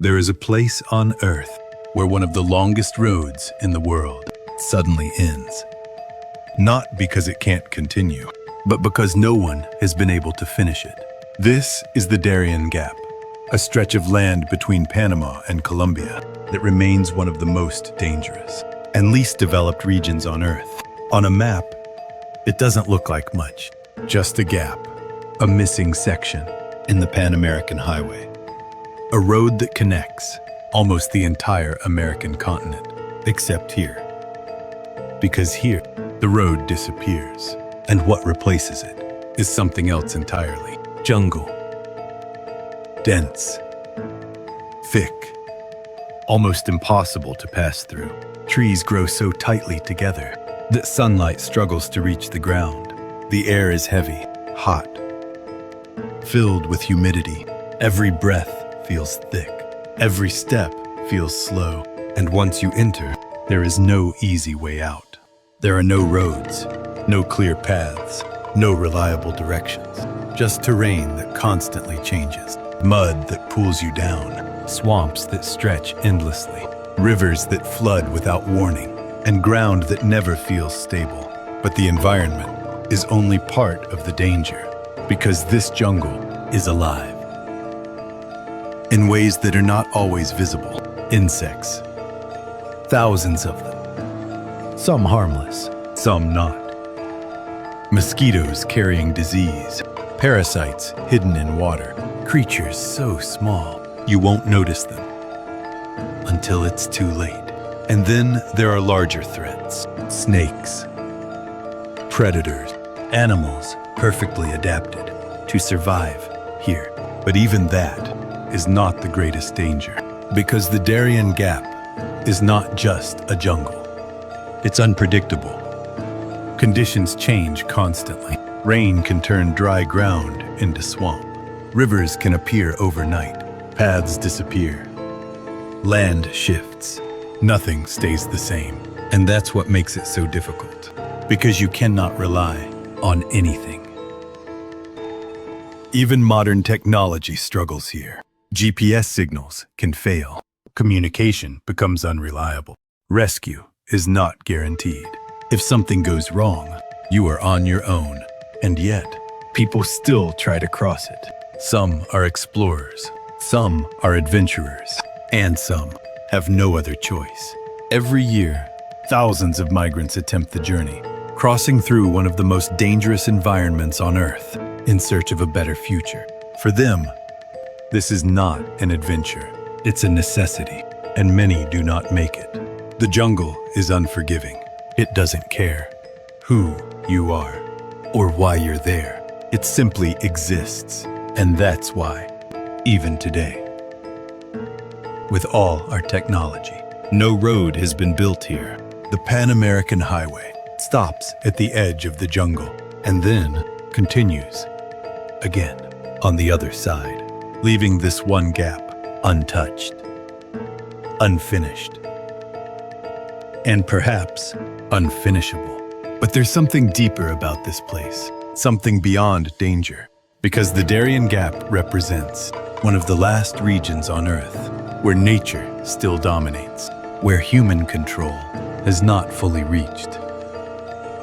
There is a place on Earth where one of the longest roads in the world suddenly ends. Not because it can't continue, but because no one has been able to finish it. This is the Darien Gap, a stretch of land between Panama and Colombia that remains one of the most dangerous and least developed regions on Earth. On a map, it doesn't look like much, just a gap, a missing section in the Pan-American Highway. A road that connects almost the entire American continent, except here. Because here, the road disappears, and what replaces it is something else entirely. Jungle. Dense. Thick. Almost impossible to pass through. Trees grow so tightly together that sunlight struggles to reach the ground. The air is heavy, hot, filled with humidity. Every breath feels thick. Every step feels slow. And once you enter, there is no easy way out. There are no roads, no clear paths, no reliable directions. Just terrain that constantly changes. Mud that pulls you down. Swamps that stretch endlessly. Rivers that flood without warning. And ground that never feels stable. But the environment is only part of the danger, because this jungle is alive. In ways that are not always visible. Insects. Thousands of them. Some harmless, some not. Mosquitoes carrying disease. Parasites hidden in water. Creatures so small you won't notice them until it's too late. And then there are larger threats. Snakes. Predators. Animals perfectly adapted to survive here. But even that is not the greatest danger, because the Darien Gap is not just a jungle. It's unpredictable. Conditions change constantly. Rain can turn dry ground into swamp. Rivers can appear overnight. Paths disappear. Land shifts. Nothing stays the same. And that's what makes it so difficult, because you cannot rely on anything. Even modern technology struggles here. GPS signals can fail. Communication becomes unreliable. Rescue is not guaranteed. If something goes wrong, you are on your own. And yet, people still try to cross it. Some are explorers, some are adventurers, and some have no other choice. Every year, thousands of migrants attempt the journey, crossing through one of the most dangerous environments on Earth in search of a better future. For them, this is not an adventure. It's a necessity, and many do not make it. The jungle is unforgiving. It doesn't care who you are or why you're there. It simply exists, and that's why, even today, with all our technology, no road has been built here. The Pan-American Highway stops at the edge of the jungle and then continues again on the other side, leaving this one gap untouched, unfinished, and perhaps unfinishable. But there's something deeper about this place, something beyond danger, because the Darien Gap represents one of the last regions on Earth where nature still dominates, where human control has not fully reached,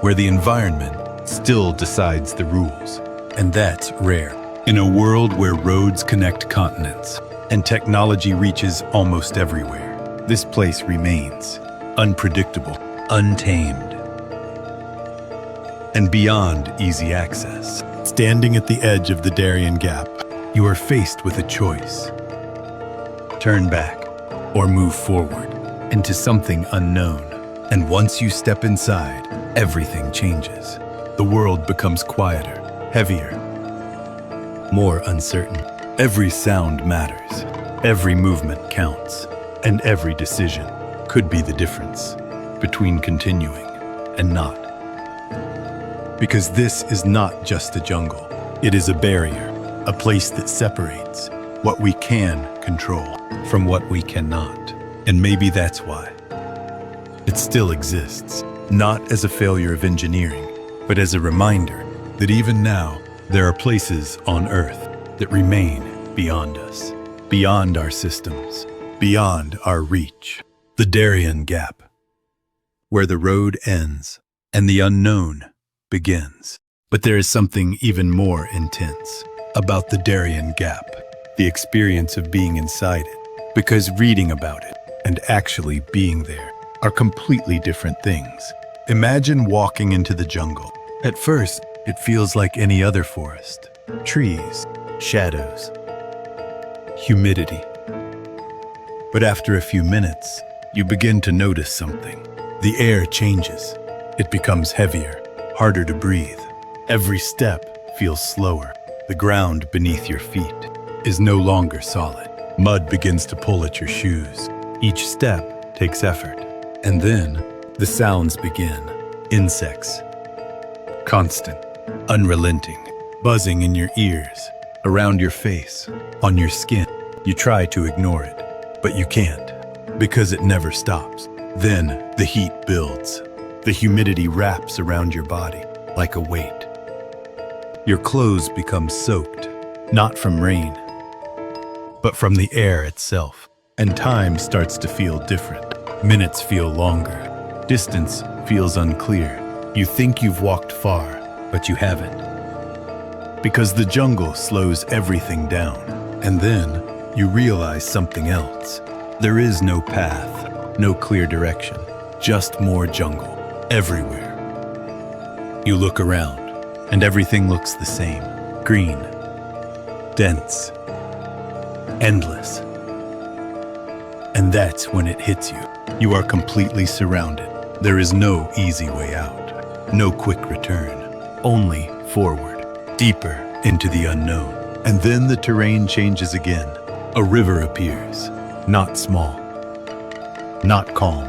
where the environment still decides the rules. And that's rare. In a world where roads connect continents and technology reaches almost everywhere, this place remains unpredictable, untamed, and beyond easy access. Standing at the edge of the Darien Gap, you are faced with a choice. Turn back or move forward into something unknown. And once you step inside, everything changes. The world becomes quieter, heavier, more uncertain. Every sound matters. Every movement counts. And every decision could be the difference between continuing and not. Because this is not just a jungle. It is a barrier, a place that separates what we can control from what we cannot. And maybe that's why it still exists, not as a failure of engineering, but as a reminder that even now, there are places on Earth that remain beyond us. beyond our systems, beyond our reach. The Darien Gap, where the road ends and the unknown begins. But there is something even more intense about the Darien Gap, the experience of being inside it, because reading about it and actually being there are completely different things. Imagine walking into the jungle. At first, it feels like any other forest. Trees, shadows, humidity. But after a few minutes, you begin to notice something. The air changes. It becomes heavier, harder to breathe. Every step feels slower. The ground beneath your feet is no longer solid. Mud begins to pull at your shoes. Each step takes effort. And then the sounds begin. Insects. Constant, unrelenting, buzzing in your ears, around your face, on your skin. You try to ignore it, but you can't, because it never stops. Then the heat builds. The humidity wraps around your body like a weight. Your clothes become soaked, not from rain, but from the air itself. And time starts to feel different. Minutes feel longer. Distance feels unclear. You think you've walked far, but you haven't. Because the jungle slows everything down. And then you realize something else. There is no path, no clear direction, just more jungle everywhere. You look around, and everything looks the same. Green, dense, endless. And that's when it hits you. You are completely surrounded. There is no easy way out, no quick return, only forward, deeper into the unknown. And then the terrain changes again. A river appears, not small, not calm,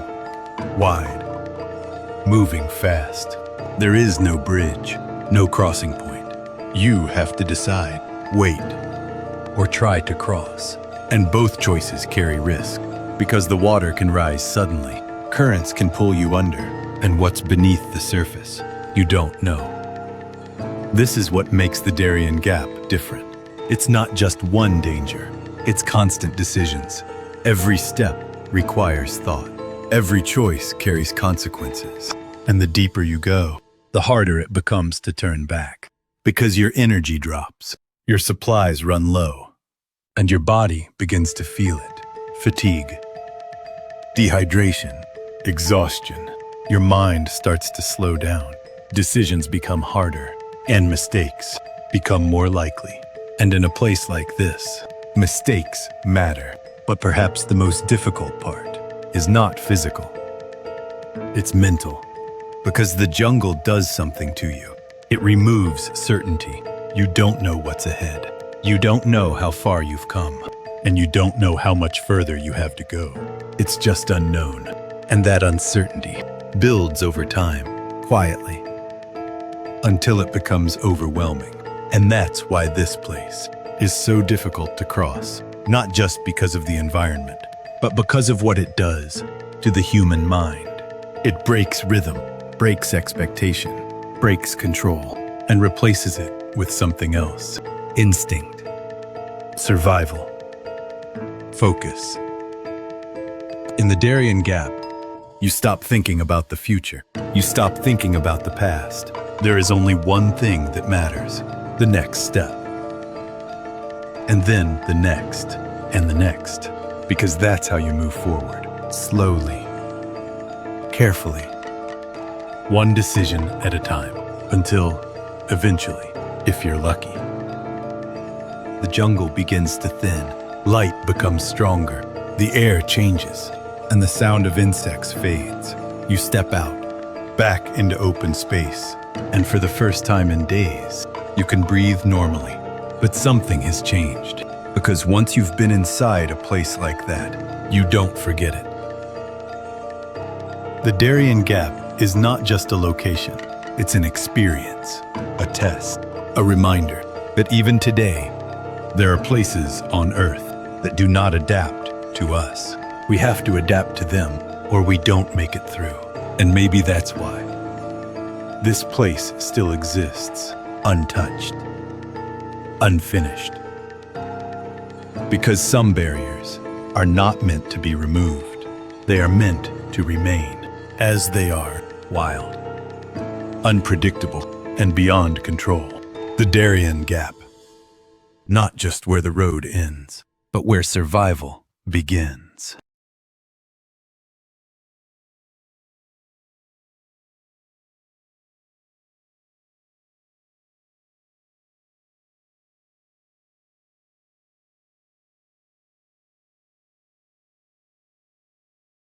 wide, moving fast. There is no bridge, no crossing point. You have to decide, wait, or try to cross. And both choices carry risk, because the water can rise suddenly. Currents can pull you under, and what's beneath the surface, you don't know. This is what makes the Darien Gap different. It's not just one danger, it's constant decisions. Every step requires thought. Every choice carries consequences. And the deeper you go, the harder it becomes to turn back. Because your energy drops, your supplies run low, and your body begins to feel it. Fatigue, dehydration, exhaustion. Your mind starts to slow down. Decisions become harder, and mistakes become more likely. And in a place like this, mistakes matter. But perhaps the most difficult part is not physical. It's mental. Because the jungle does something to you. It removes certainty. You don't know what's ahead. You don't know how far you've come. And you don't know how much further you have to go. It's just unknown. And that uncertainty builds over time, quietly, until it becomes overwhelming. And that's why this place is so difficult to cross. Not just because of the environment, but because of what it does to the human mind. It breaks rhythm, breaks expectation, breaks control, and replaces it with something else. Instinct, survival, focus. In the Darien Gap, you stop thinking about the future. You stop thinking about the past. There is only one thing that matters: the next step. And then the next, and the next. Because that's how you move forward. Slowly, carefully, one decision at a time, until, eventually, if you're lucky, the jungle begins to thin. Light becomes stronger. The air changes, and the sound of insects fades. You step out, back into open space, and for the first time in days, you can breathe normally. But something has changed, because once you've been inside a place like that, you don't forget it. The Darien Gap is not just a location, it's an experience, a test, a reminder that even today, there are places on Earth that do not adapt to us. We have to adapt to them, or we don't make it through. And maybe that's why this place still exists, untouched, unfinished. Because some barriers are not meant to be removed. They are meant to remain as they are, wild, unpredictable, and beyond control. The Darien Gap. Not just where the road ends, but where survival begins.